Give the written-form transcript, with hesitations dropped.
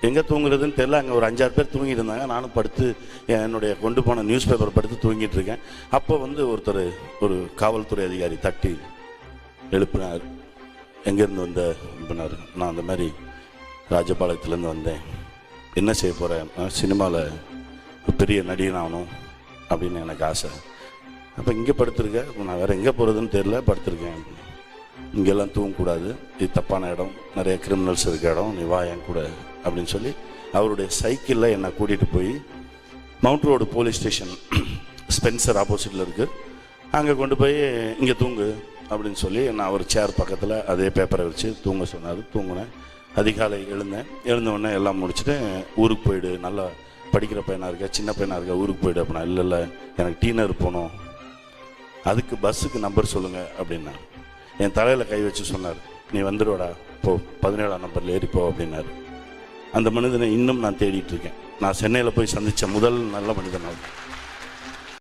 எங்கே தூங்குறதுன்னு தெரியல. அங்கே ஒரு 5-6 பேர் தூங்கிட்டு இருந்தாங்க. நானும் படுத்து என்னுடைய கொண்டு போன நியூஸ் பேப்பர் படுத்து தூங்கிட்டு இருக்கேன். அப்போ வந்து ஒருத்தர், ஒரு காவல்துறை அதிகாரி தட்டி எழுப்பினார். எங்கேருந்து வந்த அப்படின்னாரு. நான் அந்த மாதிரி ராஜபாளையத்துலேருந்து வந்தேன். என்ன செய்ய போகிறேன்? சினிமாவில் பெரிய நடிகன் ஆகணும் அப்படின்னு எனக்கு ஆசை. அப்போ இங்கே படுத்திருக்கேன். நான் வேறு எங்கே போகிறதுன்னு தெரில, படுத்திருக்கேன். இங்கெல்லாம் தூங்கக்கூடாது, இது தப்பான இடம், நிறைய கிரிமினல்ஸ் இருக்க இடம், நீ வா என் கூட அப்படின்னு சொல்லி அவருடைய சைக்கிளில் என்னை கூட்டிகிட்டு போய் mount road police station Spencer ஆப்போசிட்டில் இருக்குது, அங்கே கொண்டு போய் இங்கே தூங்கு அப்படின்னு சொல்லி நான் அவர் சேர் பக்கத்தில் அதே பேப்பரை வச்சு தூங்க சொன்னார். தூங்கினேன். அதிகாலை எழுந்தவுடனே எல்லாம் முடிச்சுட்டு ஊருக்கு போயிடு, நல்லா படிக்கிற பையனாக இருக்க, சின்ன பையனாக இருக்க, ஊருக்கு போயிடு அப்படின்னா. இல்லை எனக்கு டீனர் போகணும், அதுக்கு பஸ்ஸுக்கு நம்பர் சொல்லுங்கள் அப்படின்னா. என் தலையில் கை வச்சு சொன்னார், நீ வந்துடுவாடா, போ 17ஆம் நம்பரில் ஏறிப்போ அப்படின்னாரு. அந்த மனிதனை இன்னும் நான் தேடிட்டு இருக்கேன். நான் சென்னையில் போய் சந்தித்த முதல் நல்ல மனிதன் அவர்.